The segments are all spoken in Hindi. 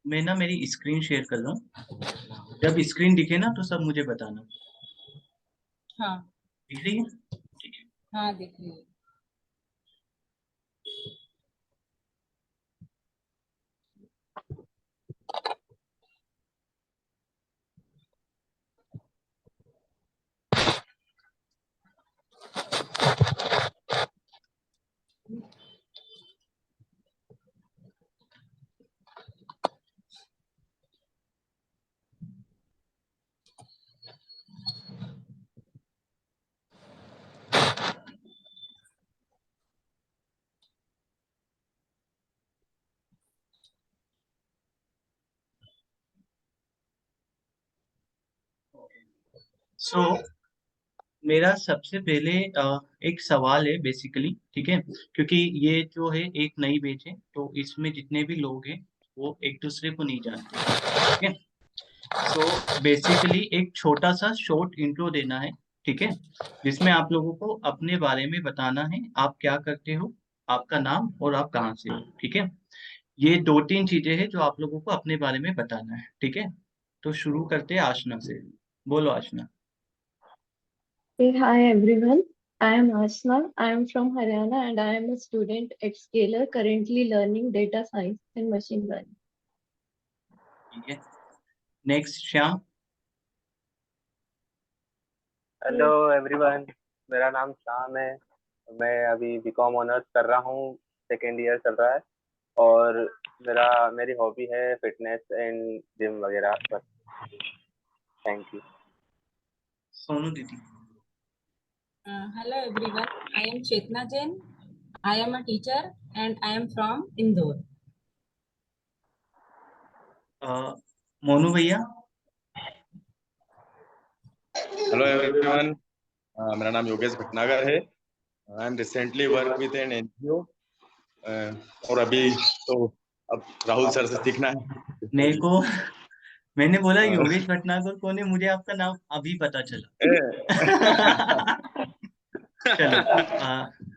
मैं ना मेरी स्क्रीन शेयर कर रहा हूँ। जब स्क्रीन दिखे ना तो सब मुझे बताना। हाँ दिख रही है? ठीक है। हाँ, दिख रही है। सो मेरा सबसे पहले एक सवाल है बेसिकली, ठीक है। क्योंकि ये जो है एक नई बैच है, तो इसमें जितने भी लोग हैं वो एक दूसरे को नहीं जानते, ठीक है। सो बेसिकली एक छोटा सा शॉर्ट इंट्रो देना है, ठीक है, जिसमें आप लोगों को अपने बारे में बताना है। आप क्या करते हो, आपका नाम और आप कहाँ से हो, ठीक है। ये दो तीन चीजें हैं जो आप लोगों को अपने बारे में बताना है, ठीक है। तो शुरू करते हैं आशना से। बोलो आशना। Hey, hi everyone. I am Asna. I am from Haryana and I am a student at Scalar currently learning data science and machine learning. ठीक है, नेक्स्ट श्याम। हेलो एवरीवन, मेरा नाम श्याम है। मैं अभी बीकॉम ऑनर्स कर रहा हूँ, सेकेंड ईयर चल रहा है। और मेरी हॉबी है फिटनेस एंड जिम वगैरह बस। Thank you. सोनू दीदी। Hello everyone, I am Chetna Jain. I am a teacher and I am from Indore. Monu भैया। हेलो एवरीवन, मेरा नाम योगेश भटनागर है। I am recently work with an NGO और अभी तो अब राहुल सर से सीखना है। मेरे को मैंने बोला योगेश भटनागर कौन है, मुझे आपका नाम अभी पता चला। चलो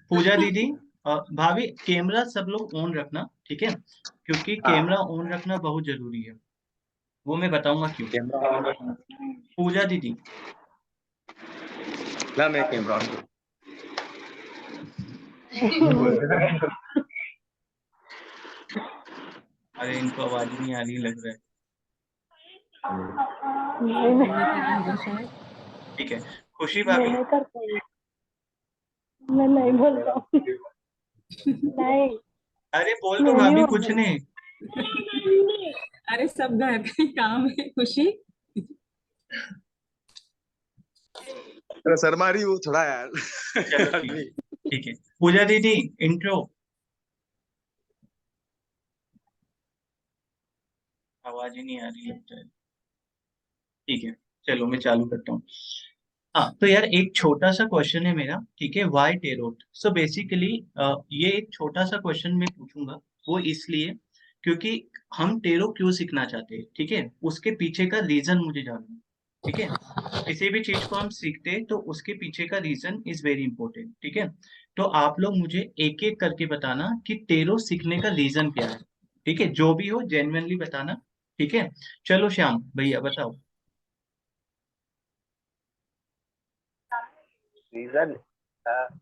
पूजा दीदी और भाभी, कैमरा सब लोग ऑन रखना, ठीक है, क्योंकि कैमरा ऑन रखना बहुत जरूरी है। वो मैं बताऊंगा क्यों। कैमरा पूजा दीदी। ला मैं कैमरा अरे इनको आवाज नहीं आ रही लग रहा है। ठीक है, खुशी भाभी। मैं कर पाई। मैं नहीं बोल रहा हूँ। नहीं, अरे बोल दो मैं नहीं भाभी, बोल कुछ रहा। नहीं। अरे सब घर का ही काम है खुशी। शर्मा रही वो थोड़ा यार। चलो ठीक है, पूजा दीदी इंट्रो। आवाज ही नहीं आ रही लगता है। ठीक है, चलो मैं चालू करता हूँ। हाँ तो यार एक छोटा सा क्वेश्चन है मेरा, ठीक है। Y tarot? सो बेसिकली ये एक छोटा सा क्वेश्चन मैं पूछूंगा, वो इसलिए क्योंकि हम टेरो क्यों सीखना चाहते हैं, ठीक है, उसके पीछे का रीजन मुझे जानना है, ठीक है। किसी भी चीज को हम सीखते हैं तो उसके पीछे का रीजन इज वेरी इंपॉर्टेंट, ठीक है। तो आप लोग मुझे एक एक करके बताना कि टेरो सीखने का रीजन क्या है, ठीक है, जो भी हो जेन्युइनली बताना, ठीक है। चलो श्याम भैया बताओ। रीजन,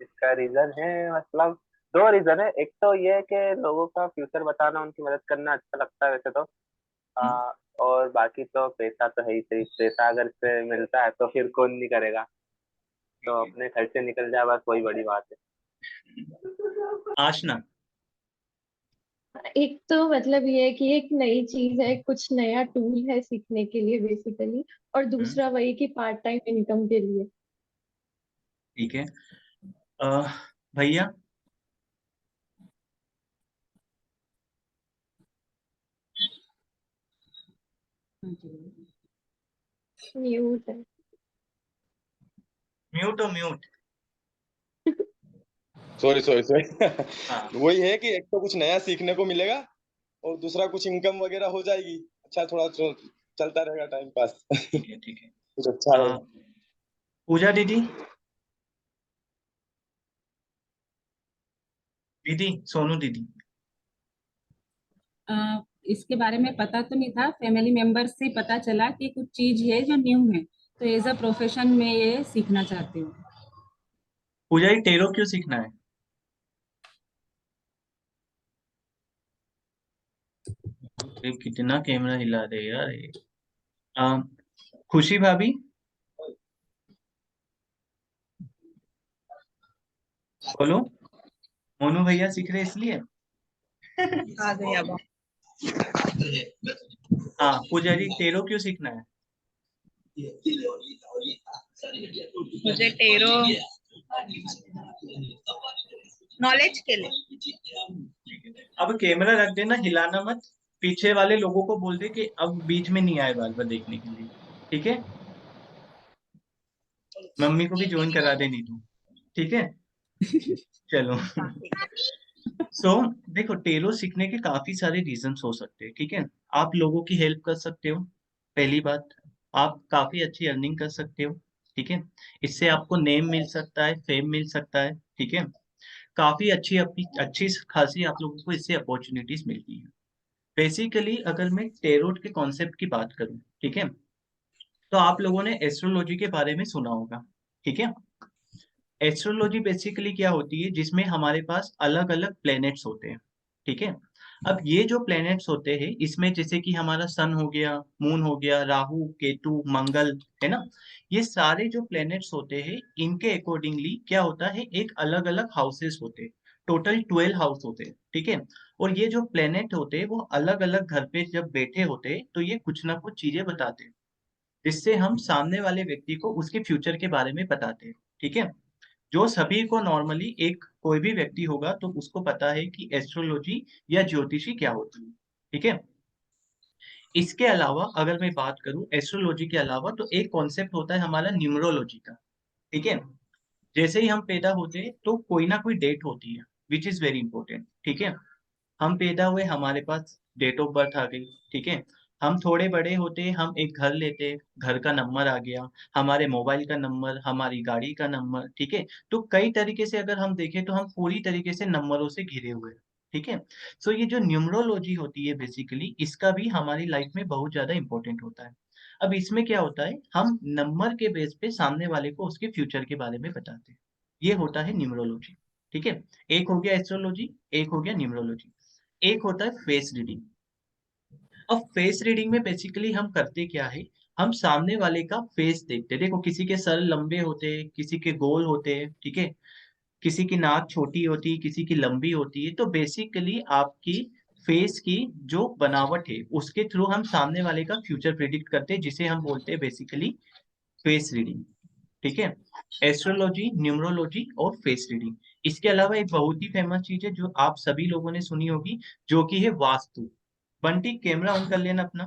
इसका रीजन है, मतलब दो रीजन है। एक तो ये है कि लोगों का फ्यूचर बताना, उनकी मदद करना अच्छा लगता है वैसे तो। हम्म, और बाकी तो पैसा तो है ही सही। पैसा अगर से मिलता है तो फिर कौन नहीं करेगा। तो अपने खर्चे निकल जाए बस, वही बड़ी बात है। आशना। एक तो मतलब ये है कि एक नई चीज है, कुछ नया टूल है सीखने के लिए बेसिकली। और हम्म, दूसरा वही कि पार्ट टाइम इनकम के लिए। ठीक है। अ, भैया। म्यूट है। म्यूट हो म्यूट। Sorry sorry sorry. हाँ वही है कि एक तो कुछ नया सीखने को मिलेगा और दूसरा कुछ इनकम वगैरह हो जाएगी। अच्छा थोड़ा चलता रहेगा टाइम पास। ठीक है ठीक है। कुछ अच्छा है। पूजा दीदी। दीदी सोनू दीदी। इसके बारे में पता तो नहीं था, फैमिली मेंबर्स से पता चला कि कुछ चीज है जो न्यू है, तो एज अ प्रोफेशन में ये सीखना चाहती हूँ। पूजा जी टेरो क्यों सीखना है? ये कितना कैमरा हिला रहे यार ये। आ, खुशी भाभी बोलो। मोनू भैया सीख रहे इसलिए। आ गई अब। हाँ पूजा जी टेरो क्यों सीखना है? मुझे टेरो नॉलेज के लिए। अब कैमरा रख देना, हिलाना मत। पीछे वाले लोगों को बोल दे कि अब बीच में नहीं आए बार बार देखने के लिए। ठीक है, मम्मी को भी ज्वाइन करा देनी तू। ठीक है, चलो। सो देखो टेरो सीखने के काफी सारे रीजंस हो सकते हैं। ठीक है, आप लोगों की हेल्प कर सकते हो, पहली बात। आप काफी अच्छी अर्निंग कर सकते हो। ठीक है, इससे आपको नेम मिल सकता है, फेम मिल सकता है। ठीक है, काफी अच्छी खासी आप लोगों को इससे अपॉर्चुनिटीज मिलती है। बेसिकली अगर मैं टेरोट के कॉन्सेप्ट की बात करूं, ठीक है, तो आप लोगों ने एस्ट्रोलॉजी के बारे में सुना होगा। ठीक है, एस्ट्रोलॉजी बेसिकली क्या होती है, जिसमें हमारे पास अलग अलग प्लैनेट्स होते हैं। ठीक है, अब ये जो प्लैनेट्स होते हैं इसमें जैसे कि हमारा सन हो गया, मून हो गया, राहु केतु मंगल, है ना, ये सारे जो प्लैनेट्स होते हैं इनके अकॉर्डिंगली क्या होता है, एक अलग अलग हाउसेस होते हैं। टोटल 12 हाउस होते हैं। ठीक है, और ये जो प्लैनेट होते हैं वो अलग अलग घर पे जब बैठे होते हैं तो ये कुछ ना कुछ चीजें बताते हैं, जिससे हम सामने वाले व्यक्ति को उसके फ्यूचर के बारे में बताते हैं। ठीक है, जो सभी को नॉर्मली एक कोई भी व्यक्ति होगा तो उसको पता है कि एस्ट्रोलॉजी या ज्योतिषी क्या होती है। ठीक है, इसके अलावा अगर मैं बात करूं एस्ट्रोलॉजी के अलावा तो एक कॉन्सेप्ट होता है हमारा न्यूमरोलॉजी का। ठीक है, जैसे ही हम पैदा होते हैं तो कोई ना कोई डेट होती है विच इज वेरी इंपॉर्टेंट। ठीक है, हम पैदा हुए, हमारे पास डेट ऑफ बर्थ आ गई। ठीक है, हम थोड़े बड़े होते, हम एक घर लेते, घर का नंबर आ गया, हमारे मोबाइल का नंबर, हमारी गाड़ी का नंबर। ठीक है, तो कई तरीके से अगर हम देखें तो हम पूरी तरीके से नंबरों से घिरे हुए हैं। ठीक है, सो ये जो न्यूमरोलॉजी होती है बेसिकली इसका भी हमारी लाइफ में बहुत ज्यादा इंपॉर्टेंट होता है। अब इसमें क्या होता है, हम नंबर के बेस पे सामने वाले को उसके फ्यूचर के बारे में बताते हैं। ये होता है न्यूमरोलॉजी। ठीक है, एक हो गया एस्ट्रोलॉजी, एक हो गया न्यूमरोलॉजी। एक होता है फेस रीडिंग। अब फेस रीडिंग में बेसिकली हम करते क्या है, हम सामने वाले का फेस देखते हैं। देखो किसी के सर लंबे होते हैं, किसी के गोल होते हैं। ठीक है, किसी की नाक छोटी होती है, किसी की लंबी होती है। तो बेसिकली आपकी फेस की जो बनावट है उसके थ्रू हम सामने वाले का फ्यूचर प्रिडिक्ट करते हैं, जिसे हम बोलते हैं बेसिकली फेस रीडिंग। ठीक है, एस्ट्रोलॉजी, न्यूमरोलॉजी और फेस रीडिंग। इसके अलावा एक बहुत ही फेमस चीज है जो आप सभी लोगों ने सुनी होगी, जो कि है वास्तु। बंटी कैमरा ऑन कर लेना अपना।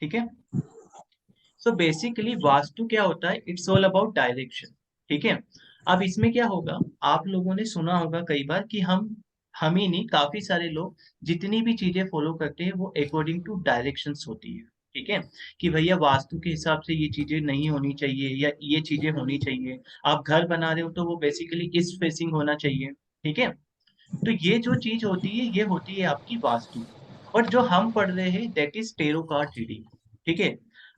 ठीक है, सो बेसिकली वास्तु क्या होता है, इट्स ऑल अबाउट डायरेक्शन। ठीक है, अब इसमें क्या होगा, आप लोगों ने सुना होगा कई बार कि हम ही नहीं, काफी सारे लोग जितनी भी चीजें फॉलो करते हैं वो अकॉर्डिंग टू डायरेक्शंस होती है। ठीक है, कि भैया वास्तु के हिसाब से ये चीजें नहीं होनी चाहिए या ये चीजें होनी चाहिए। आप घर बना रहे हो तो वो बेसिकली ईस्ट फेसिंग होना चाहिए। ठीक है, तो ये जो चीज होती है ये होती है आपकी वास्तु। और जो हम पढ़ रहे हैं that is tarot card reading. ठीक है,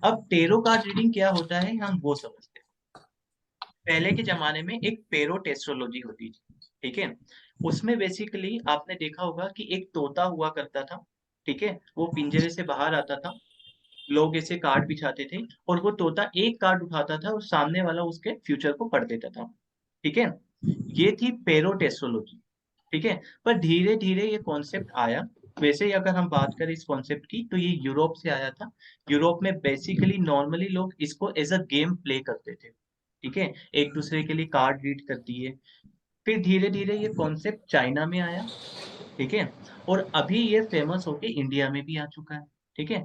अब टेरो कार्ड रीडिंग क्या होता है हम वो समझते हैं। पहले के जमाने में एक पेरोट एस्ट्रोलॉजी होती थी। ठीक है, उसमें बेसिकली आपने देखा होगा कि एक तोता हुआ करता था। ठीक है, वो पिंजरे से बाहर आता था, लोग ऐसे कार्ड बिछाते थे और वो तोता एक कार्ड उठाता था और सामने वाला उसके फ्यूचर को पढ़ देता था। ठीक है, ये थी पेरोट एस्ट्रोलॉजी। ठीक है, पर धीरे धीरे ये कॉन्सेप्ट आया। वैसे ही अगर हम बात करें इस कॉन्सेप्ट की तो ये यूरोप से आया था। यूरोप में बेसिकली नॉर्मली लोग इसको एज अ गेम प्ले करते थे। ठीक है, एक दूसरे के लिए कार्ड रीड कर दिए। फिर धीरे धीरे ये कॉन्सेप्ट चाइना में आया। ठीक है, और अभी ये फेमस होके इंडिया में भी आ चुका है। ठीक है,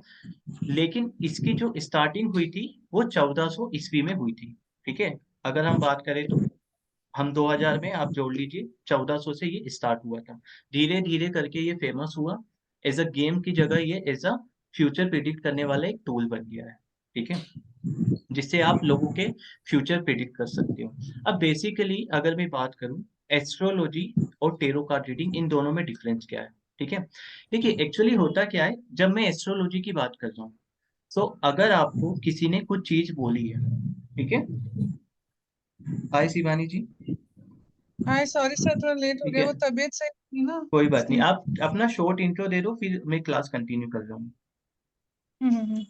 लेकिन इसकी जो स्टार्टिंग हुई थी वो 1400 ईस्वी में हुई थी। ठीक है, अगर हम बात करें तो हम 2000 में आप जोड़ लीजिए, 1400 से ये स्टार्ट हुआ था। धीरे धीरे करके ये फेमस हुआ, एज अ गेम की जगह ये एज अ फ्यूचर प्रिडिक्ट करने वाला एक टूल बन गया है। ठीक है, जिससे आप लोगों के फ्यूचर प्रिडिक्ट कर सकते हो। अब बेसिकली अगर मैं बात करूं एस्ट्रोलॉजी और टेरो कार्ड रीडिंग इन दोनों में डिफरेंस क्या है। ठीक है। देखिए एक्चुअली होता क्या है, जब मैं एस्ट्रोलॉजी की बात कर रहा हूँ, तो अगर आपको किसी ने कुछ चीज बोली है, ठीक है। हाय शिवानी जी। हाय सॉरी सर, थोड़ा लेट हो ठीक गया, है, वो तबीयत सही नहीं ना कोई बात नहीं, इसलिए। आप अपना शॉर्ट इंट्रो दे दो, फिर मैं क्लास कंटिन्यू कर रहा हूँ। हम्म।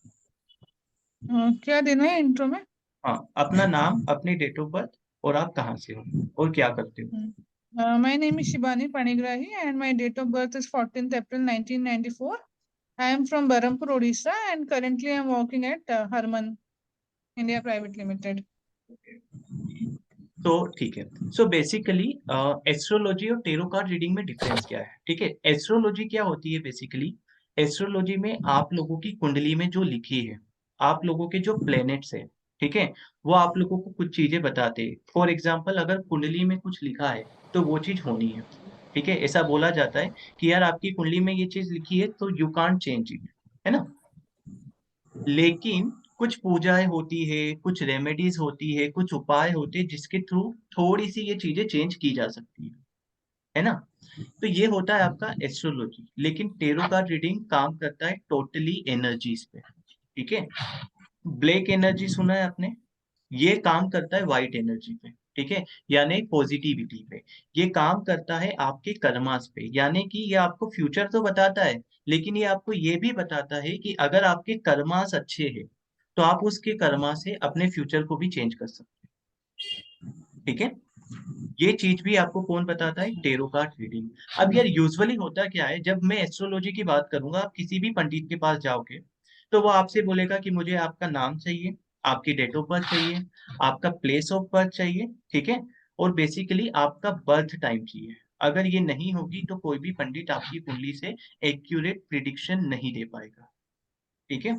क्या देना है इंट्रो में? हाँ, अपना नाम, अपनी डेट ऑफ बर्थ, और आप कहाँ से हो और क्या करते हो। My name is Shibani Panigrahi and my date of birth is 14th April 1994. I am from Berhampur, Odisha, and currently I am working at Harman India Private Limited. तो ठीक है, सो बेसिकली एस्ट्रोलॉजी और टेरो कार्ड रीडिंग में डिफरेंस क्या है, ठीक है। एस्ट्रोलॉजी क्या होती है बेसिकली, एस्ट्रोलॉजी में आप लोगों की कुंडली में जो लिखी है, आप लोगों के जो प्लैनेट्स है, ठीक है, वो आप लोगों को कुछ चीजें बताते हैं। फॉर एग्जाम्पल, अगर कुंडली में कुछ लिखा है तो वो चीज होनी है, ठीक है। ऐसा बोला जाता है कि यार आपकी कुंडली में ये चीज लिखी है तो यू कांट चेंज इट, है ना। लेकिन कुछ पूजाएं होती है, कुछ रेमेडीज होती है, कुछ उपाय होते हैं जिसके थ्रू थोड़ी सी ये चीजें चेंज की जा सकती है ना। तो ये होता है आपका एस्ट्रोलॉजी। लेकिन टेरो कार्ड रीडिंग काम करता है टोटली एनर्जीज पे, ठीक है। ब्लैक एनर्जी सुना है आपने, ये काम करता है वाइट एनर्जी पे, ठीक है, यानी पॉजिटिविटी पे। ये काम करता है आपके कर्मास पे, यानी कि ये आपको फ्यूचर तो बताता है, लेकिन ये आपको ये भी बताता है कि अगर आपके कर्मास अच्छे हैं तो आप उसके कर्मा से अपने फ्यूचर को भी चेंज कर सकते हैं, ठीक है। ये चीज भी आपको कौन बताता है, टेरो कार्ड रीडिंग। अब यार यूजुअली होता क्या है, जब मैं एस्ट्रोलॉजी की बात करूंगा, आप किसी भी पंडित के पास जाओगे तो वो आपसे बोलेगा कि मुझे आपका नाम चाहिए, आपकी डेट ऑफ बर्थ चाहिए, आपका प्लेस ऑफ बर्थ चाहिए, ठीक है, और बेसिकली आपका बर्थ टाइम चाहिए। अगर ये नहीं होगी तो कोई भी पंडित आपकी कुंडली से एक्यूरेट प्रिडिक्शन नहीं दे पाएगा, ठीक है।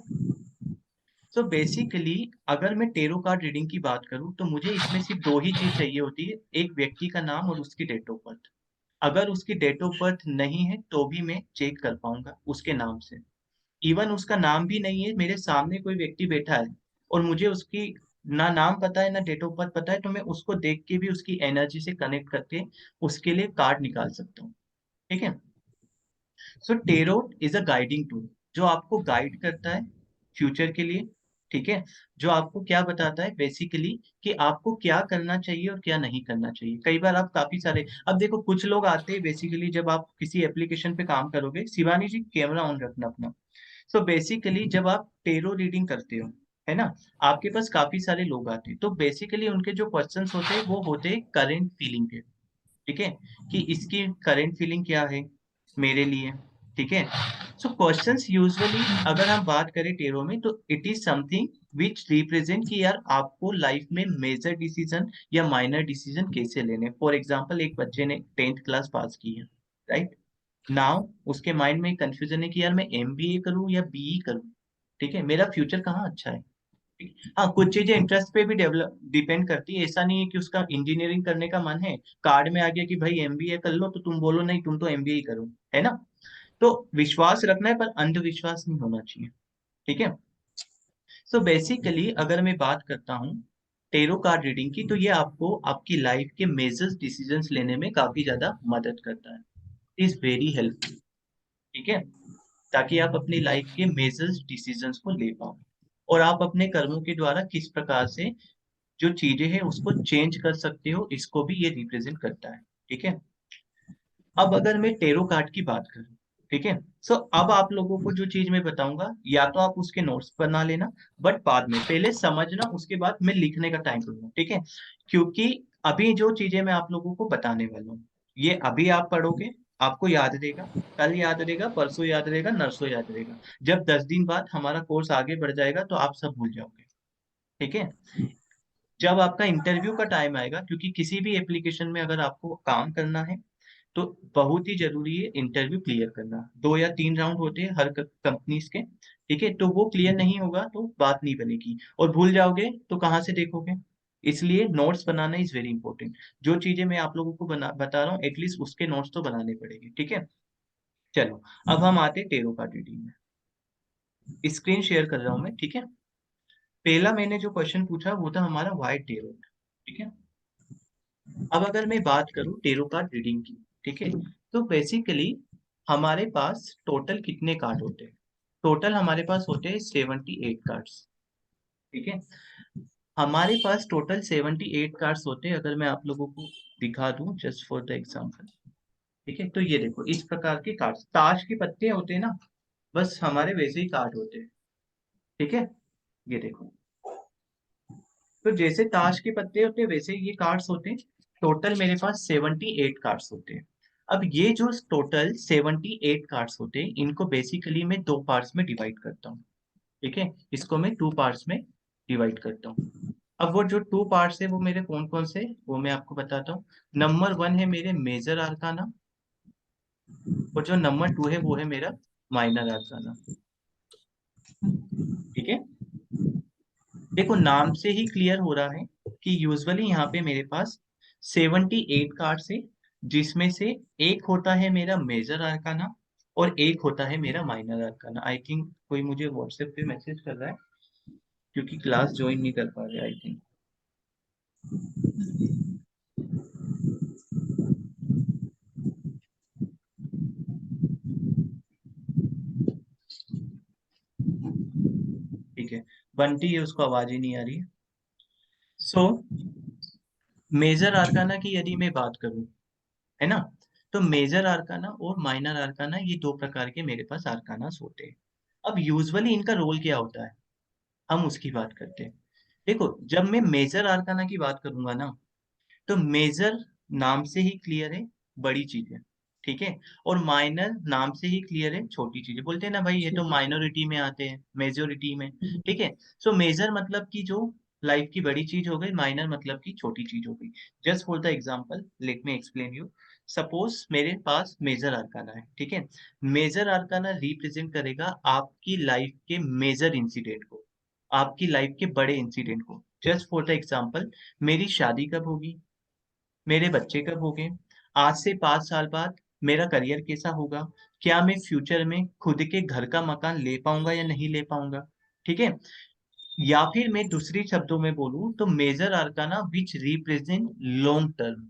सो बेसिकली अगर मैं टेरो कार्ड रीडिंग की बात करूं तो मुझे इसमें सिर्फ दो ही चीज चाहिए होती है, एक व्यक्ति का नाम और उसकी डेट ऑफ बर्थ। अगर उसकी डेट ऑफ बर्थ नहीं है तो भी मैं चेक कर पाऊंगा उसके नाम से। इवन उसका नाम भी नहीं है, मेरे सामने कोई व्यक्ति बैठा है और मुझे उसकी ना नाम पता है ना डेट ऑफ बर्थ पता है, तो मैं उसको देख के भी उसकी एनर्जी से कनेक्ट करके उसके लिए कार्ड निकाल सकता हूँ, ठीक है। So tarot is a guiding tool, जो आपको गाइड करता है फ्यूचर के लिए, ठीक है। जो आपको क्या बताता है बेसिकली कि आपको क्या करना चाहिए और क्या नहीं करना चाहिए। कई बार आप काफी सारे, अब देखो कुछ लोग आते हैं बेसिकली, जब आप किसी एप्लीकेशन पे काम करोगे, शिवानी जी कैमरा ऑन रखना अपना। सो बेसिकली जब आप टेरो रीडिंग करते हो, है ना, आपके पास काफी सारे लोग आते हैं, तो बेसिकली उनके जो क्वेश्चंस होते हैं वो होते हैं करेंट फीलिंग के, ठीक है, कि इसकी करंट फीलिंग क्या है मेरे लिए, ठीक है। सो क्वेश्चंस यूजुअली अगर हम बात करें टेरो में, तो it is something which represent कि यार आपको लाइफ में मेजर डिसीजन या माइनर डिसीजन कैसे लेने। फॉर एग्जांपल, एक बच्चे ने 10th क्लास पास की है, राइट नाउ उसके माइंड में कंफ्यूजन है कि यार मैं एमबीए करूं या बीई करूं, ठीक है, मेरा फ्यूचर कहाँ अच्छा है। हाँ, कुछ चीजें इंटरेस्ट पे भी डेवलप डिपेंड करती है। ऐसा नहीं है कि उसका इंजीनियरिंग करने का मन है, कार्ड में आ गया कि भाई एमबीए कर लो, तो तुम बोलो नहीं तुम तो एमबीए ही करो, है ना। तो विश्वास रखना है पर अंधविश्वास नहीं होना चाहिए, ठीक है। सो बेसिकली अगर मैं बात करता हूँ टेरो कार्ड रीडिंग की, तो ये आपको आपकी लाइफ के मेजर डिसीजंस लेने में काफी ज्यादा मदद करता है, इज वेरी हेल्पफुल, ठीक है, ताकि आप अपनी लाइफ के मेजर डिसीजंस को ले पाओ और आप अपने कर्मों के द्वारा किस प्रकार से जो चीजें हैं उसको चेंज कर सकते हो, इसको भी ये रिप्रेजेंट करता है, ठीक है। अब अगर मैं टेरो कार्ड की बात करूं, ठीक है, सो अब आप लोगों को जो चीज मैं बताऊंगा, या तो आप उसके नोट्स बना लेना, बट बाद में पहले समझना, उसके बाद मैं लिखने का टाइम दूंगा, ठीक है। क्योंकि अभी जो चीजें मैं आप लोगों को बताने वाला हूँ, ये अभी आप पढ़ोगे, आपको याद रहेगा, कल याद रहेगा, परसों याद रहेगा, नरसों याद रहेगा। जब 10 दिन बाद हमारा कोर्स आगे बढ़ जाएगा तो आप सब भूल जाओगे, ठीक है। जब आपका इंटरव्यू का टाइम आएगा, क्योंकि किसी भी एप्लीकेशन में अगर आपको काम करना है तो बहुत ही जरूरी है इंटरव्यू क्लियर करना। 2 या 3 राउंड होते हैं हर कंपनीज के, ठीक है, तो वो क्लियर नहीं होगा तो बात नहीं बनेगी, और भूल जाओगे तो कहाँ से देखोगे। इसलिए notes banana is very important. जो चीजें मैं आप लोगों को बता रहा हूँ, एटलीस्ट उसके नोट्स तो बनाने पड़ेंगे, ठीक है। चलो, अब हम आते टेरो कार्ड रीडिंग में। स्क्रीन शेयर कर रहा हूँ मैं, ठीक है। पहला मैंने जो क्वेश्चन पूछा वो था हमारा व्हाइट टेरो, ठीक है। अब अगर मैं बात करूं टेरो कार्ड रीडिंग की, ठीक है, तो बेसिकली हमारे पास टोटल कितने कार्ड होते हैं? टोटल हमारे पास होते हैं 78 कार्ड्स। ठीक है, हमारे पास टोटल 78 कार्ड्स होते हैं। अगर मैं आप लोगों को दिखा दूं जस्ट फॉर द एग्जांपल, ठीक है, तो ये देखो इस प्रकार के कार्ड्स, ताश के पत्ते होते हैं ना, बस हमारे वैसे ही कार्ड होते हैं। ठीक है, ये देखो, तो जैसे ताश के पत्ते होते हैं वैसे ही ये कार्ड्स होते हैं। टोटल मेरे पास 78 कार्ड्स होते हैं। अब ये जो टोटल 78 कार्ड्स होते हैं, इनको बेसिकली मैं दो पार्ट्स में डिवाइड करता हूँ। ठीक है, इसको मैं टू पार्ट्स में डिवाइड करता हूँ। अब वो जो टू पार्ट्स है वो मेरे कौन कौन से, वो मैं आपको बताता हूँ। नंबर 1 है मेरे मेजर आर्काना, और जो नंबर 2 है वो है मेरा माइनर आर्काना। ठीक है, देखो नाम से ही क्लियर हो रहा है कि यूजुअली यहाँ पे मेरे पास 78 कार्ड्स है, जिसमें से एक होता है मेरा मेजर आर्काना और एक होता है मेरा माइनर आर्काना। आई थिंक कोई मुझे व्हाट्सएप पे मैसेज कर रहा है, क्योंकि क्लास ज्वाइन नहीं कर पा रहे आई थिंक। ठीक है, बंटी है, उसको आवाज ही नहीं आ रही है। सो मेजर आर्काना की यदि मैं बात करूं, है ना, तो मेजर आर्काना और माइनर आर्काना ये दो प्रकार के मेरे पास आर्कानास होते हैं। अब यूजुअली इनका रोल क्या होता है, हम उसकी बात करते हैं। देखो जब मैं मेजर आर्काना की बात करूंगा ना, तो मेजर नाम से ही क्लियर है, बड़ी चीज है। ठीक है, और माइनर नाम से ही क्लियर है, छोटी चीजें। बोलते हैं ना भाई ये तो माइनॉरिटी में आते हैं, मेजोरिटी में। ठीक है, सो मेजर मतलब कि जो लाइफ की बड़ी चीज हो गई, माइनर मतलब की छोटी चीज हो गई। Just for the example let me explain you. Suppose मेरे पास मेजर आर्काना है, ठीक है, मेजर आर्काना रिप्रेजेंट करेगा आपकी लाइफ के मेजर इंसिडेंट को, आपकी लाइफ के बड़े इंसिडेंट को। जस्ट फॉर द एग्जांपल, मेरी शादी कब होगी, मेरे बच्चे कब होंगे, आज से 5 साल बाद मेरा करियर कैसा होगा, क्या मैं फ्यूचर में खुद के घर का मकान ले पाऊंगा या नहीं ले पाऊंगा। ठीक है, या फिर मैं दूसरी शब्दों में बोलूं तो major arcana which represent long term.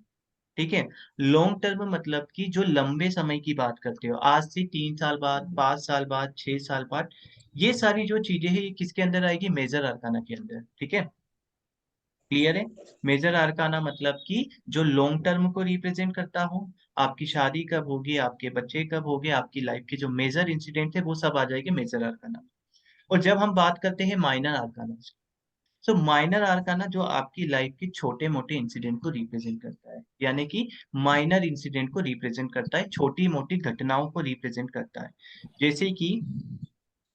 ठीक है, लॉन्ग टर्म मतलब कि जो लंबे समय की बात करते हो, आज से 3 साल बाद, 5 साल बाद, 6 साल बाद, ये सारी जो चीजें हैं ये किसके अंदर आएगी, मेजर आर्काना के अंदर। ठीक है, क्लियर है। मेजर आर्काना मतलब कि जो लॉन्ग टर्म को रिप्रेजेंट करता हो, आपकी शादी कब होगी, आपके बच्चे कब होंगे, आपकी लाइफ के जो मेजर इंसिडेंट है वो सब आ जाएंगे मेजर आर्काना। और जब हम बात करते हैं माइनर आर्काना, तो माइनर आर्काना जो आपकी लाइफ के छोटे मोटे इंसिडेंट को रिप्रेजेंट करता है, यानी कि माइनर इंसिडेंट को रिप्रेजेंट करता है, छोटी मोटी घटनाओं को रिप्रेजेंट करता है। जैसे कि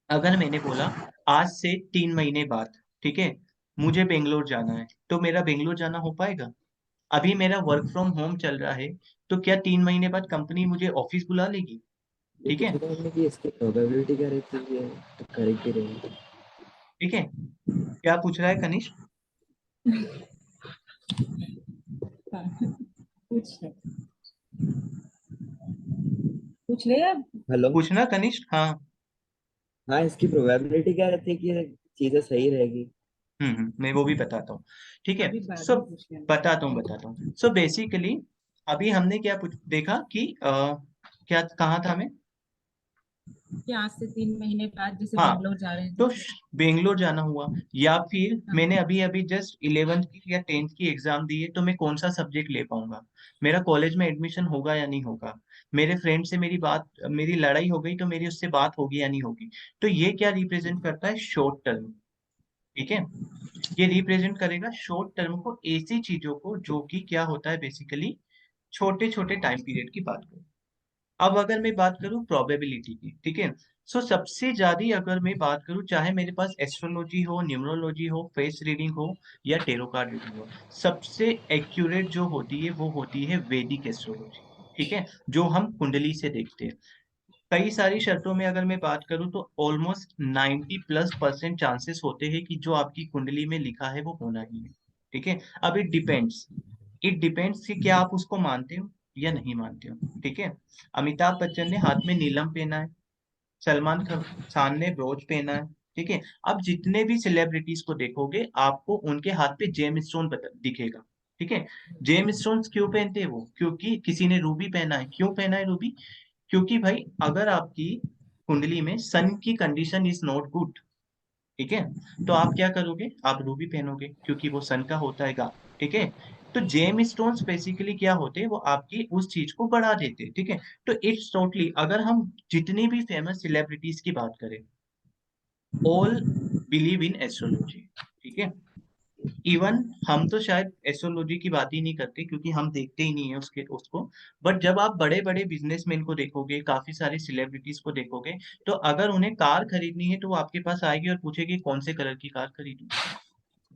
अगर मैंने बोला आज से 3 महीने बाद, ठीक है, मुझे बेंगलोर जाना है, तो मेरा बेंगलोर जाना हो पाएगा? अभी मेरा वर्क फ्रॉम होम चल रहा है, तो क्या 3 महीने बाद कंपनी मुझे ऑफिस बुला लेगी? ये ठीक है, पूछा था हमने कि इसकी प्रोबेबिलिटी क्या रहती है, तो करेक्ट ही रहेगी। ठीक है, क्या पूछ रहा है कनिष्क? पूछ पूछ ले अब। हेलो, पूछना कनिष्क, हाँ। हाँ इसकी प्रोबेबिलिटी क्या रहती है कि ये चीजें सही रहेगी। मैं वो भी बताता हूँ। ठीक है, अभी बाद सो में पूछ लेना। बताता हूँ। सो बेसिकली अभी हमने क्या देखा कि क्या कहाँ था मैं, कि आज से 3 महीने बाद जैसे हाँ, बेंगलोर जा रहे हैं तो तो बेंगलोर जाना हुआ, या फिर हाँ। मैंने अभी अभी जस्ट 11th की या 10th की एग्जाम दी है, तो मैं कौन सा सब्जेक्ट ले पाऊंगा, मेरा कॉलेज में एडमिशन होगा या नहीं होगा, मेरे फ्रेंड से मेरी लड़ाई हो गई तो मेरी उससे बात होगी या नहीं होगी। तो ये क्या रिप्रेजेंट करता है, शॉर्ट टर्म। ठीक है, ये रिप्रेजेंट करेगा शॉर्ट टर्म को, ऐसी चीजों को जो कि क्या होता है बेसिकली छोटे छोटे टाइम पीरियड की बात करूं। अब अगर मैं बात करूं प्रोबेबिलिटी की, ठीक है, सो सबसे ज्यादा अगर मैं बात करूं, चाहे मेरे पास एस्ट्रोलॉजी हो, न्यूमरोलॉजी हो, फेस रीडिंग हो या टेरो कार्ड रीडिंग हो, सबसे एक्यूरेट जो होती है वो होती है वैदिक एस्ट्रोलॉजी। ठीक है, जो हम कुंडली से देखते हैं। कई सारी शर्तों में अगर मैं बात करूं तो ऑलमोस्ट 90+% चांसेस होते हैं कि जो आपकी कुंडली में लिखा है वो होना ही है। ठीक है, अब इट डिपेंड्स कि क्या आप उसको मानते हो या नहीं मानते हो। ठीक है, अमिताभ बच्चन ने हाथ में नीलम पहना है, सलमान खान ने ब्रोच पहना है। ठीक है, अब जितने भी सेलिब्रिटीज को देखोगे आपको उनके हाथ पे जेम स्टोन दिखेगा। ठीक है, जेम स्टोन क्यों पहनते हैं वो, क्योंकि किसी ने रूबी पहना है। क्यों पहना है रूबी? क्योंकि भाई अगर आपकी कुंडली में सन की कंडीशन इज नॉट गुड, ठीक है, तो आप क्या करोगे, आप रूबी पहनोगे क्योंकि वो सन का होता है गा, ठीक है। तो जेम स्टोन्स बेसिकली क्या होते हैं, वो आपकी उस चीज को बढ़ा देते हैं, ठीक है। तो इट्स टोटली, अगर हम जितनी भी फेमस सेलिब्रिटीज की बात करें, ऑल बिलीव इन एस्ट्रोलॉजी, ठीक है। इवन हम तो शायद एस्ट्रोलॉजी की बात ही नहीं करते क्योंकि हम देखते ही नहीं है उसको। बट जब आप बड़े बड़े बिजनेसमैन को देखोगे, काफी सारे सेलिब्रिटीज को देखोगे, तो अगर उन्हें कार खरीदनी है तो वो आपके पास आएगी और पूछेगी कौन से कलर की कार खरीदूं,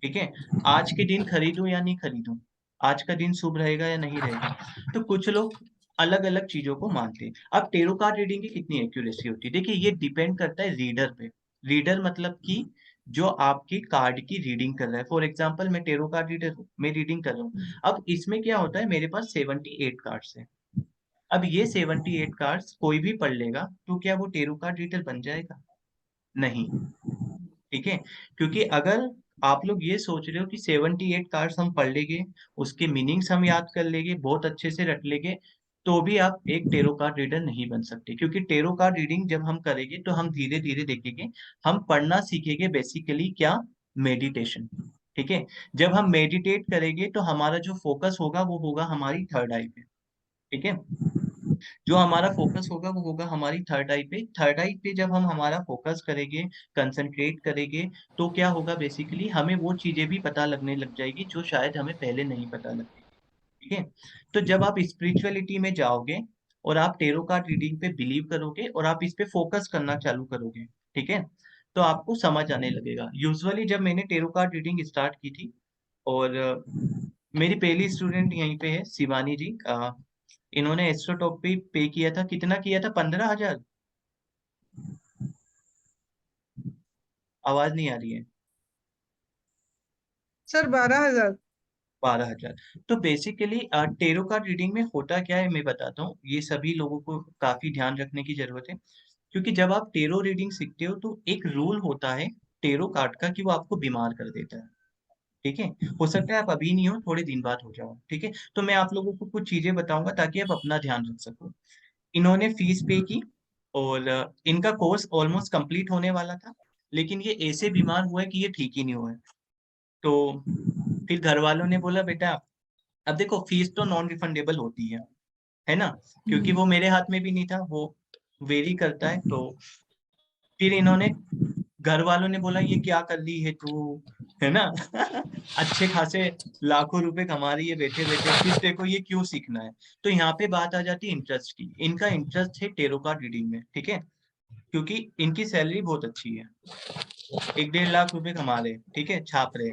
ठीक है, आज के दिन खरीदूं या नहीं खरीदूं, आज का दिन शुभ रहेगा या नहीं रहेगा। तो कुछ लोग अलग अलग चीजों को मानते हैं। अब टेरो कार्ड रीडिंग की कितनी एक्यूरेसी होती है, देखिए ये डिपेंड करता है रीडर पे। रीडर मतलब कि जो आपकी कार्ड की रीडिंग कर रहा है। फॉर एग्जाम्पल मैं टेरो कार्ड रीडर हूँ, मैं रीडिंग कर रहा हूँ। अब इसमें क्या होता है, मेरे पास 78 कार्ड्स है। अब ये 78 कार्ड्स कोई भी पढ़ लेगा तो क्या वो टेरो कार्ड रीडर बन जाएगा? नहीं, ठीक है। क्योंकि अगर आप लोग ये सोच रहे हो कि 78 कार्ड्स हम पढ़ लेंगे, उसके मीनिंग्स हम याद कर लेंगे, बहुत अच्छे से रट लेंगे, तो भी आप एक टेरो कार्ड रीडर नहीं बन सकते। क्योंकि टेरो कार्ड रीडिंग जब हम करेंगे तो हम धीरे धीरे देखेंगे, हम पढ़ना सीखेंगे बेसिकली क्या, मेडिटेशन, ठीक है। जब हम मेडिटेट करेंगे तो हमारा जो फोकस होगा वो होगा हमारी थर्ड आई पे, ठीक है। जो हमारा फोकस होगा वो होगा हमारी थर्ड आई पे। थर्ड आई पे जब हम हमारा फोकस करेंगे, कंसंट्रेट करेंगे, तो क्या होगा, बेसिकली हमें वो चीजें भी पता लगने लग जाएगी जो शायद हमें पहले नहीं पता लगती, ठीक है। तो जब आप स्पिरिचुअलिटी में जाओगे और आप टेरो कार्ड रीडिंग पे बिलीव करोगे और आप इस पे फोकस करना चालू करोगे, ठीक है, तो आपको समझ आने लगेगा। यूजुअली जब मैंने टेरो कार्ड रीडिंग स्टार्ट की थी, और मेरी पहली स्टूडेंट यहीं पे है शिवानी जी, इन्होंने एस्ट्रोटॉप पे किया था, कितना किया था, 15,000। आवाज नहीं आ रही है। सर 12,000। 12,000। तो बेसिकली टेरो कार्ड रीडिंग में होता क्या है मैं बताता हूँ, ये सभी लोगों को काफी ध्यान रखने की जरूरत है। क्योंकि जब आप टेरो रीडिंग सीखते हो तो एक रूल होता है टेरो कार्ड का कि वो आपको बीमार कर देता है, ठीक है। हो सकता है आप अभी नहीं हो, थोड़े दिन बाद हो जाओ, ठीक है। तो मैं आप लोगों को कुछ चीजें बताऊंगा ताकि आप अपना ध्यान रख सको। इन्होंने फीस पे की और इनका कोर्स ऑलमोस्ट कंप्लीट होने वाला था, लेकिन ये ऐसे बीमार हुआ है कि ये ठीक ही नहीं हुआ है। तो फिर घर वालों ने बोला बेटा, अब देखो फीस तो नॉन रिफंडेबल होती है ना, क्योंकि वो मेरे हाथ में भी नहीं था, वो वेरी करता है। तो फिर इन्होंने, घर वालों ने बोला ये क्या कर ली है तू, है ना अच्छे खासे लाखों रुपए कमा रही है बैठे बैठे, फिर तेरे को ये क्यों सीखना है। तो यहाँ पे बात आ जाती है इंटरेस्ट की। इनका इंटरेस्ट है टेरो कार्ड रीडिंग में, ठीक है, क्योंकि इनकी सैलरी बहुत अच्छी है, 1-1.5 लाख रुपए कमा रहे, ठीक है, छाप रहे।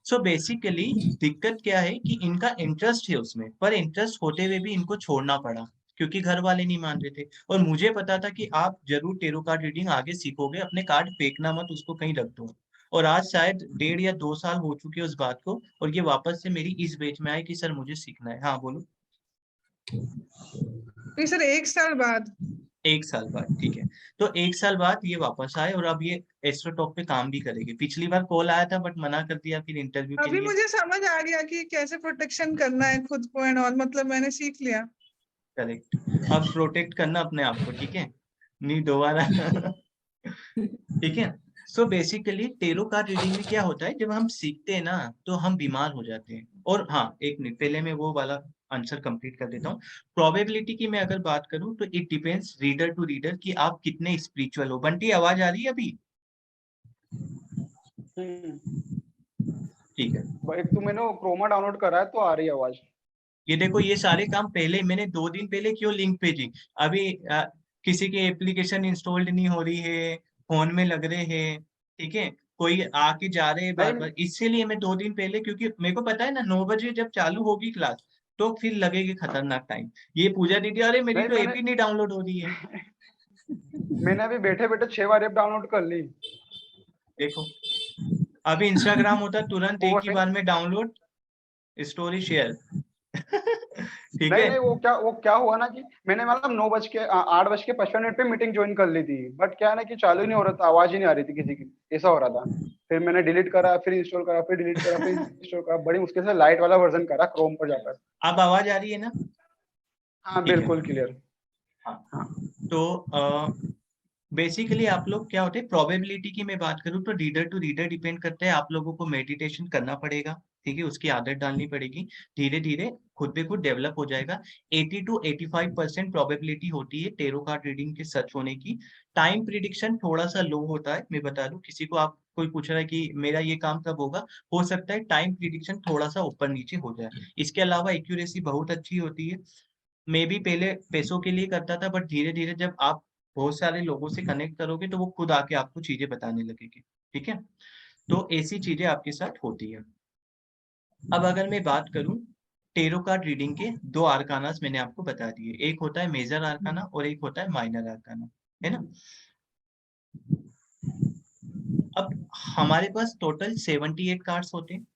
सो बेसिकली दिक्कत क्या है कि इनका इंटरेस्ट है उसमें, पर इंटरेस्ट होते हुए भी इनको छोड़ना पड़ा क्योंकि घर वाले नहीं मान रहे थे। और मुझे पता था कि आप जरूर टेरो कार्ड रीडिंग आगे सीखोगे, अपने कार्ड फेंकना मत, उसको कहीं रख दो। और आज शायद 1.5 या 2 साल हो चुके उस बात को, और ये वापस से मेरी इस बेच में आए कि सर मुझे सीखना है। हाँ बोलो। नहीं सर, 1 साल बाद। 1 साल बाद, ठीक है। तो 1 साल बाद ये वापस आए और अब ये एस्ट्रोटॉक पे काम भी करेंगे। पिछली बार कॉल आया था बट मना कर दिया फिर इंटरव्यू के अभी लिए। मुझे समझ आ गया कि कैसे प्रोटेक्शन करना है खुद को एंड ऑल, मतलब मैंने सीख लिया। करेक्ट, अब प्रोटेक्ट करना अपने आप को, ठीक है, नहीं दोबारा ठीक है। So basically tarot card reading में क्या होता है, जब हम सीखते हैं ना तो हम बीमार हो जाते हैं। और हाँ, एक मिनट पहले मैं वो वाला आंसर कंप्लीट कर देता हूँ। प्रोबेबिलिटी की मैं अगर बात करूँ तो it depends reader to reader कि आप कितने स्पिरिचुअल हो। बंटी आवाज आ रही है अभी? ठीक है। भाई तू मैंने क्रोमा डाउनलोड करा है तो आ रही है आवाज। ये देखो, ये सारे काम पहले मैंने 2 दिन पहले क्यों लिंक भेजी। अभी किसी की एप्लीकेशन इंस्टॉल्ड नहीं हो रही है, फोन में लग रहे हैं, ठीक है, कोई आके जा रहे हैं बार नहीं बार, इसीलिए मैं 2 दिन पहले, क्योंकि मेरे को पता है ना 9 बजे जब चालू होगी क्लास तो फिर लगेगी खतरनाक टाइम। ये पूजा दीदी, अरे मेरी नहीं तो मैंने एप ही नहीं डाउनलोड हो रही है। मैंने अभी बैठे बैठे 6 बार ऐप डाउनलोड कर ली। देखो, अभी इंस्टाग्राम होता तुरंत वो एक ही बार में डाउनलोड, स्टोरी शेयर ठीक नहीं है। नहीं वो क्या हुआ ना कि मैंने मतलब 8:55 पे मीटिंग ज्वाइन कर ली थी, बट क्या है ना कि चालू ही नहीं हो रहा था, आवाज ही नहीं आ रही थी किसी की, ऐसा हो रहा था। फिर मैंने डिलीट करा, फिर इंस्टॉल करा, फिर डिलीट करा, फिर इंस्टॉल करा, बड़ी मुश्किल से लाइट वाला वर्जन करा क्रोम पर जाकर। अब आवाज आ रही है ना? हाँ ठीक है, बिल्कुल क्लियर। हाँ, तो बेसिकली आप लोग क्या होते हैं, प्रोबेबिलिटी की मैं बात करूं तो रीडर टू रीडर डिपेंड करता है। आप लोगों को मेडिटेशन करना पड़ेगा, ठीक है, उसकी आदत डालनी पड़ेगी, धीरे धीरे खुद पे खुद डेवलप हो जाएगा। 80 to 85% प्रोबेबिलिटी होती है टेरो कार्ड रीडिंग के सच होने की। टाइम प्रिडिक्शन थोड़ा सा लो होता है, मैं बता दूं, किसी को आप कोई पूछ रहा है कि मेरा ये काम कब होगा, हो सकता है टाइम प्रिडिक्शन थोड़ा सा ऊपर नीचे हो जाए। इसके अलावा एक्यूरेसी बहुत अच्छी होती है। मैं भी पहले पैसों के लिए करता था, बट धीरे धीरे जब आप बहुत सारे लोगों से कनेक्ट करोगे तो वो खुद आके आपको चीजें बताने लगेगी, ठीक है। तो ऐसी चीजें आपके साथ होती है। अब अगर मैं बात करूं टेरो कार्ड रीडिंग के दो आर्कानास मैंने आपको बता दिए, एक होता है मेजर आर्काना और एक होता है माइनर आर्काना, है ना। अब हमारे पास टोटल 78 कार्ड्स होते हैं।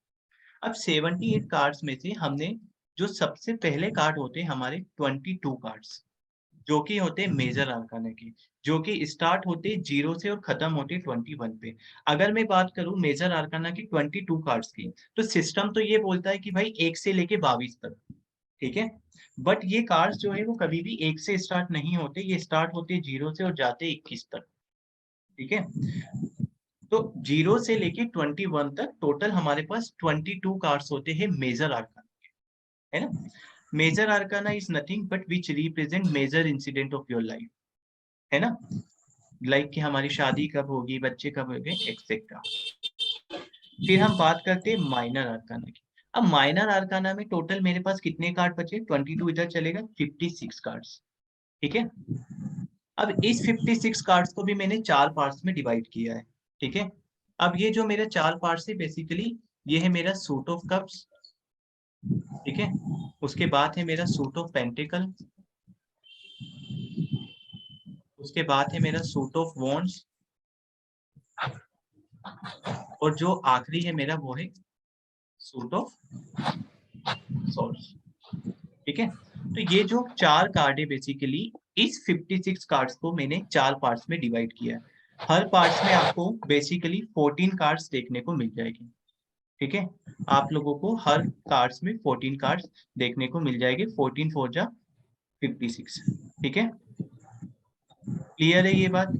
अब 78 कार्ड्स में से हमने जो सबसे पहले कार्ड होते हैं हमारे 22 कार्ड्स, जो कि होते हैं मेजर आर्काना के, जो कि स्टार्ट होते 0 से और खत्म होते 21 पे। अगर मैं बात करूं मेजर आर्काना की 22 कार्ड्स की, तो सिस्टम तो ये बोलता है कि भाई 1 से लेके 22 तक, ठीक है। बट ये कार्ड्स जो है वो कभी भी 1 से स्टार्ट नहीं होते, ये स्टार्ट होते 0 से और जाते 21 तक, ठीक है। तो 0 से लेके 21 तक टोटल हमारे पास 22 कार्ड्स होते हैं मेजर आर्काना, है ना। Major arcana is nothing but which represent major incident of your life, है ना, लाइक कि हमारी शादी कब होगी, बच्चे कब होंगे, एक्सेट्रा। फिर हम बात करते हैं माइनर आर्काना की। अब माइनर आर्काना में टोटल मेरे पास कितने कार्ड बचे, 22 इधर चलेगा, 56 कार्ड्स, ठीक है। अब इस 56 कार्ड्स को भी मैंने 4 पार्ट्स में डिवाइड किया है, ठीक है। अब ये जो मेरे 4 पार्ट्स है बेसिकली ये है मेरा सूट ऑफ कप्स, ठीक है। उसके बाद है मेरा सूट ऑफ पेंटिकल, उसके बाद है मेरा सूट ऑफ वॉन्ड्स, और जो आखिरी है मेरा वो है सूट ऑफ सॉर्ड्स, ठीक है। तो ये जो 4 कार्ड है बेसिकली इस 56 कार्ड्स को मैंने 4 पार्ट्स में डिवाइड किया है। हर पार्ट्स में आपको बेसिकली 14 कार्ड्स देखने को मिल जाएगी, ठीक है। आप लोगों को हर कार्ड्स में 14 कार्ड्स देखने को मिल जाएंगे, 14 4 जा 56, ठीक है। क्लियर है ये बात।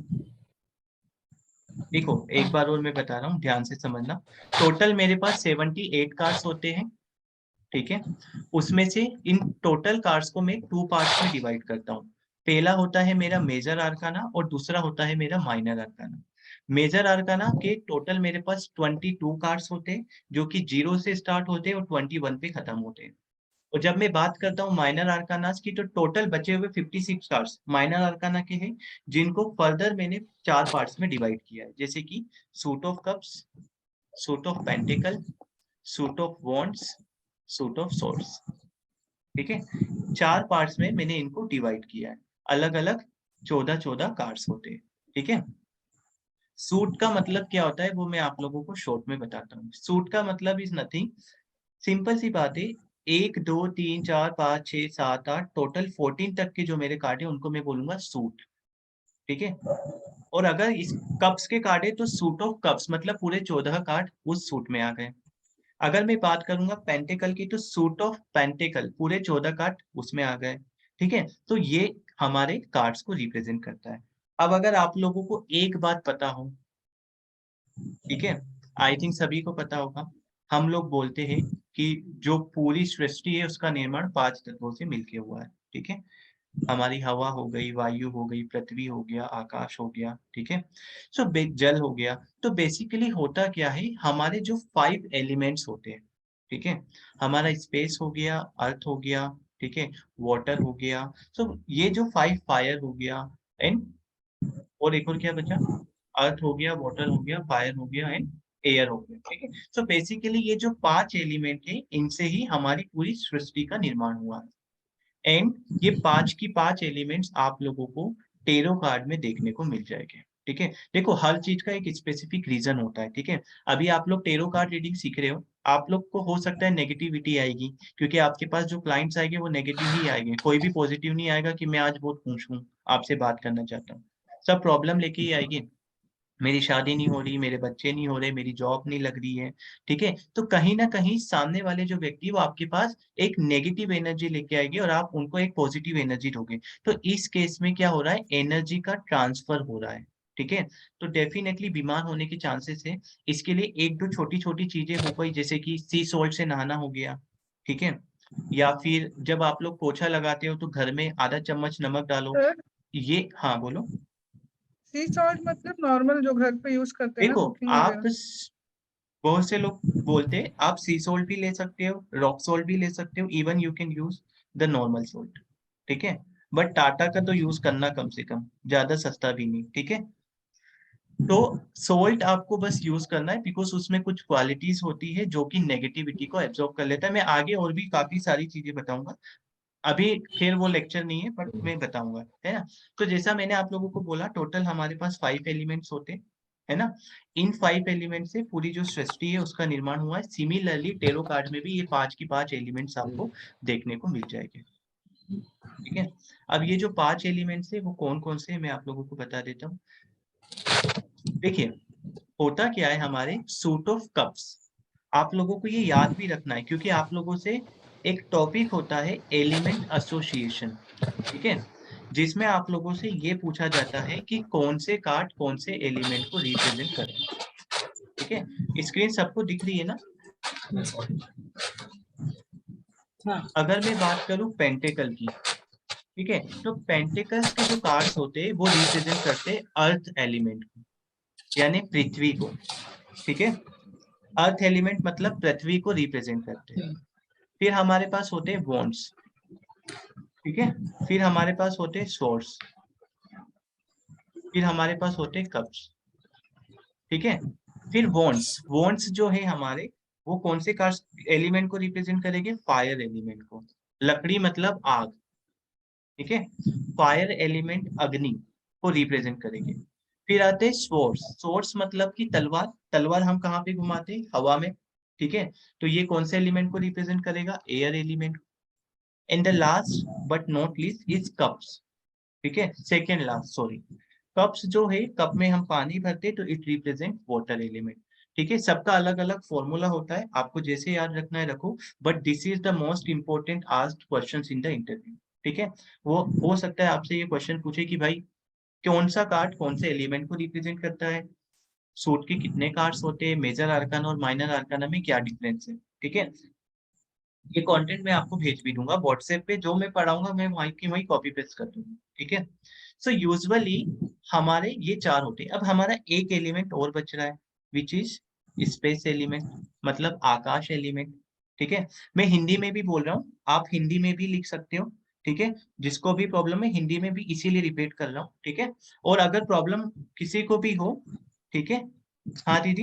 देखो एक बार और मैं बता रहा हूँ, ध्यान से समझना। टोटल मेरे पास 78 कार्ड्स होते हैं, ठीक है। उसमें से इन टोटल कार्ड्स को मैं 2 पार्ट्स में डिवाइड करता हूँ। पहला होता है मेरा मेजर आर्काना और दूसरा होता है मेरा माइनर आर्काना। मेजर आर्काना के टोटल मेरे पास 22 कार्ड्स होते हैं, जो कि 0 से स्टार्ट होते हैं और 21 पे खत्म होते हैं। और जब मैं बात करता हूँ माइनर आर्कानास की, तो टोटल बचे हुए 56 कार्ड्स माइनर आर्काना के हैं, जिनको फर्दर मैंने 4 पार्ट्स में डिवाइड किया है, जैसे कि suit of cups, suit of pentacle, suit of wands, suit of swords, ठीक है। 4 पार्ट्स में मैंने इनको डिवाइड किया है, अलग अलग 14 कार्ड्स होते हैं, ठीक है। सूट का मतलब क्या होता है वो मैं आप लोगों को शॉर्ट में बताता हूँ। सूट का मतलब इज नथिंग, सिंपल सी बात है, 1 2 3 4 5 6 7 8 टोटल 14 तक के जो मेरे कार्ड है उनको मैं बोलूंगा सूट, ठीक है। और अगर इस कप्स के कार्ड है तो सूट ऑफ कप्स मतलब पूरे 14 कार्ड उस सूट में आ गए। अगर मैं बात करूंगा पेंटिकल की तो सूट ऑफ पेंटिकल पूरे 14 कार्ड उसमें आ गए, ठीक है। तो ये हमारे कार्ड्स को रिप्रेजेंट करता है। अब अगर आप लोगों को एक बात पता हो, ठीक है, आई थिंक सभी को पता होगा, हम लोग बोलते हैं कि जो पूरी सृष्टि है उसका निर्माण 5 तत्वों से मिलके हुआ है, ठीक है। हमारी हवा हो गई, वायु हो गई, पृथ्वी हो गया, आकाश हो गया, ठीक है। सो जल हो गया। तो बेसिकली होता क्या है, हमारे जो 5 एलिमेंट्स होते हैं, ठीक है, हमारा स्पेस हो गया, अर्थ हो गया, ठीक है, वाटर हो गया, सो ये जो 5 फायर हो गया एंड, और एक और क्या बचा, अर्थ हो गया, वाटर हो गया, फायर हो गया एंड एयर हो गया, ठीक है। सो बेसिकली ये जो 5 एलिमेंट है इनसे ही हमारी पूरी सृष्टि का निर्माण हुआ है। एंड ये 5 की 5 एलिमेंट्स आप लोगों को टेरो कार्ड में देखने को मिल जाएंगे, ठीक है। देखो हर चीज का एक स्पेसिफिक रीजन होता है, ठीक है। अभी आप लोग टेरो कार्ड रीडिंग सीख रहे हो, आप लोग को हो सकता है नेगेटिविटी आएगी, क्योंकि आपके पास जो क्लाइंट्स आएंगे वो नेगेटिव ही आएंगे, कोई भी पॉजिटिव नहीं आएगा कि मैं आज बहुत खुश हूँ आपसे बात करना चाहता हूँ, सब प्रॉब्लम लेके ही आएगी। मेरी शादी नहीं हो रही, मेरे बच्चे नहीं हो रहे, मेरी जॉब नहीं लग रही है, ठीक है? तो कहीं न कहीं सामने वाले जो व्यक्ति वो आपके पास एक नेगेटिव एनर्जी लेके आएँगे और आप उनको एक पॉजिटिव एनर्जी दोगे। तो इस केस में क्या हो रहा है, एनर्जी का ट्रांसफर हो रहा है, ठीक है? तो डेफ़िनेटली बीमार होने के चांसेस है। इसके लिए 1-2 छोटी-छोटी चीज़ें हो गई, जैसे कि सी सॉल्ट से नहाना हो गया, ठीक है? या फिर जब आप लोग पोछा लगाते हो तो घर में आधा चम्मच नमक डालो। सर, ये हाँ, बोलो। सी सॉल्ट मतलब नॉर्मल जो घर पे यूज करते हैं ना, देखो, कुकिंग आप वगैरह। बहुत से लोग बोलते हैं आप सी सॉल्ट भी ले सकते हो, रॉक सॉल्ट भी ले सकते हो, even you can use the normal salt, ठीक है? बट टाटा का तो यूज करना कम से कम, ज्यादा सस्ता भी नहीं, ठीक है? तो सॉल्ट आपको बस यूज करना है बिकॉज उसमें कुछ क्वालिटीज होती है जो कि नेगेटिविटी को एब्जॉर्ब कर लेता है। मैं आगे और भी काफी सारी चीजें बताऊंगा, अभी खैर वो लेक्चर नहीं है बट मैं बताऊंगा, है ना? तो जैसा मैंने आप लोगों को बोला, टोटल हमारे पास 5 एलिमेंट्स होते हैं, है ना? इन 5 एलिमेंट से पूरी जो सृष्टि है उसका निर्माण हुआ है। सिमिलरली टेरो कार्ड में भी ये 5 की 5 एलिमेंट्स आपको देखने को मिल जाएंगे, ठीक है? अब ये जो 5 एलिमेंट्स है वो कौन-कौन से हैं मैं आप लोगों को बता देता हूँ। देखिए, होता क्या है हमारे सूट ऑफ कप्स, आप लोगों को ये याद भी रखना है क्योंकि आप लोगों से एक टॉपिक होता है एलिमेंट एसोसिएशन, ठीक है? जिसमें आप लोगों से ये पूछा जाता है कि कौन से कार्ड कौन से एलिमेंट को रिप्रेजेंट करते हैं, ठीक है? स्क्रीन सबको दिख रही है ना? हाँ, अगर मैं बात करूं पेंटेकल की, ठीक है? तो पेंटेकल्स के जो कार्ड्स होते हैं वो रिप्रेजेंट करते हैं अर्थ एलिमेंट को, यानी पृथ्वी को, ठीक है? अर्थ एलिमेंट मतलब पृथ्वी को रिप्रेजेंट करते हैं। फिर हमारे पास होते हैं वॉन्ड्स, ठीक है? फिर हमारे पास होते हैं सोर्स, फिर हमारे पास होते हैं कप्स, ठीक है? फिर वॉन्ड्स, वॉन्ड्स जो है हमारे वो कौन से कार्ड एलिमेंट को रिप्रेजेंट करेंगे? फायर एलिमेंट को। लकड़ी मतलब आग, ठीक है? फायर एलिमेंट अग्नि को रिप्रेजेंट करेंगे। फिर आते हैं सोर्स, सोर्स मतलब कि तलवार, तलवार हम कहाँ पे घुमाते हैं? हवा में, ठीक है? तो ये कौन से एलिमेंट को रिप्रेजेंट करेगा? Air element. And the last but not least is cups, ठीक है? Second last, sorry. कप्स जो है, कप में हम पानी भरते हैं तो इट रिप्रेजेंट वाटर एलिमेंट, ठीक है? सबका अलग अलग फॉर्मूला होता है, आपको जैसे याद रखना है रखो, but this is the most important asked questions in the interview, ठीक है? वो हो सकता है आपसे ये क्वेश्चन पूछे कि भाई कौन सा कार्ड कौन से एलिमेंट को रिप्रेजेंट करता है, सूट के कितने कार्ड्स होते हैं, मेजर आर्काना और माइनर आर्काना में क्या डिफरेंस है, ठीक है? ये कंटेंट मैं आपको भेज भी दूंगा व्हाट्सएप पे, जो मैं पढ़ाऊंगा मैं वहीं की वहीं कॉपी पेस्ट कर दूंगा, ठीक है? सो यूजुअली हमारे ये 4 होते हैं। अब हमारा एक एलिमेंट और बच रहा है विच इज स्पेस एलिमेंट, मतलब आकाश एलिमेंट, ठीक है? मैं हिंदी में भी बोल रहा हूँ, आप हिंदी में भी लिख सकते हो, ठीक है? जिसको भी प्रॉब्लम है हिंदी में भी इसीलिए रिपीट कर रहा हूँ, ठीक है? और अगर प्रॉब्लम किसी को भी हो, ठीक है? हाँ दीदी।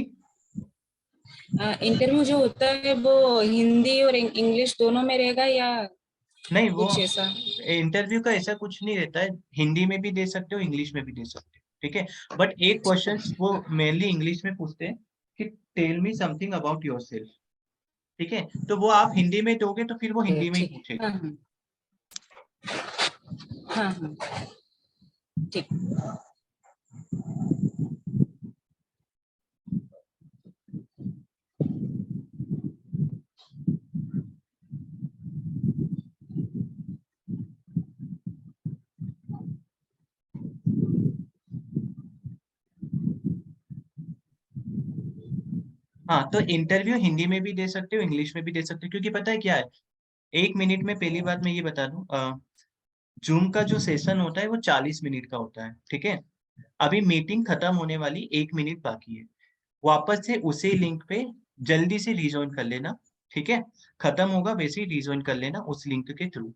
इंटरव्यू जो होता है वो हिंदी और इंग्लिश दोनों में रहेगा या नहीं, वो कुछ ऐसा? इंटरव्यू का ऐसा कुछ नहीं रहता है, हिंदी में भी दे सकते हो, इंग्लिश में भी दे सकते हो, ठीक है? बट एक क्वेश्चन वो मेनली इंग्लिश में पूछते हैं कि tell me something about yourself, ठीक है? तो वो आप हिंदी में दोगे तो फिर वो हिंदी में ही ठीक है। पूछेगा। हाँ हाँ हाँ हाँ, ठीक। हाँ, तो इंटरव्यू हिंदी में भी दे सकते हो, इंग्लिश में भी दे सकते हो, क्योंकि पता है क्या है, 1 मिनट में पहली बात मैं ये बता दूं, जूम का जो सेशन होता है वो 40 मिनट का होता है, ठीक है? अभी मीटिंग खत्म होने वाली 1 मिनट बाकी है, वापस से उसी लिंक पे जल्दी से रिजॉइन कर लेना, ठीक है? खत्म होगा वैसे ही रिजॉइन कर लेना उस लिंक के थ्रू,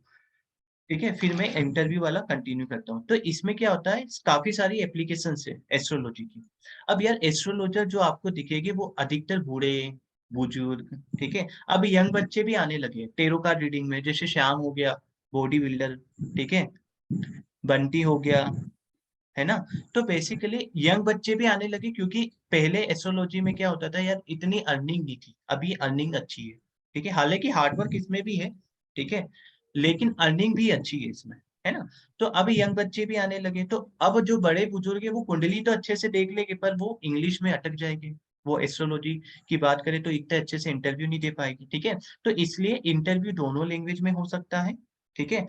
ठीक है? फिर मैं इंटरव्यू वाला कंटिन्यू करता हूँ। तो इसमें क्या होता है, काफी सारी एप्लीकेशंस है एस्ट्रोलॉजी की। अब यार एस्ट्रोलॉजर जो आपको दिखेंगे वो अधिकतर बूढ़े बुजुर्ग, ठीक है? अब यंग बच्चे भी आने लगे टेरो कार्ड रीडिंग में, जैसे श्याम हो गया बॉडी बिल्डर, ठीक है? बंटी हो गया, है ना? तो बेसिकली यंग बच्चे भी आने लगे क्योंकि पहले एस्ट्रोलॉजी में क्या होता था यार, इतनी अर्निंग नहीं थी, अभी अर्निंग अच्छी है, ठीक है? हालांकि हार्डवर्क इसमें भी है, ठीक है? लेकिन अर्निंग भी अच्छी है इसमें, है ना। तो अब यंग बच्चे भी आने लगे, तो अब जो बड़े बुजुर्ग है वो कुंडली तो अच्छे से देख लेंगे, पर वो इंग्लिश में अटक जाएंगे। वो एस्ट्रोलॉजी की बात करें तो इतने अच्छे से इंटरव्यू नहीं दे पाएगी, ठीक है। तो इसलिए इंटरव्यू दोनों लैंग्वेज में हो सकता है, ठीक है।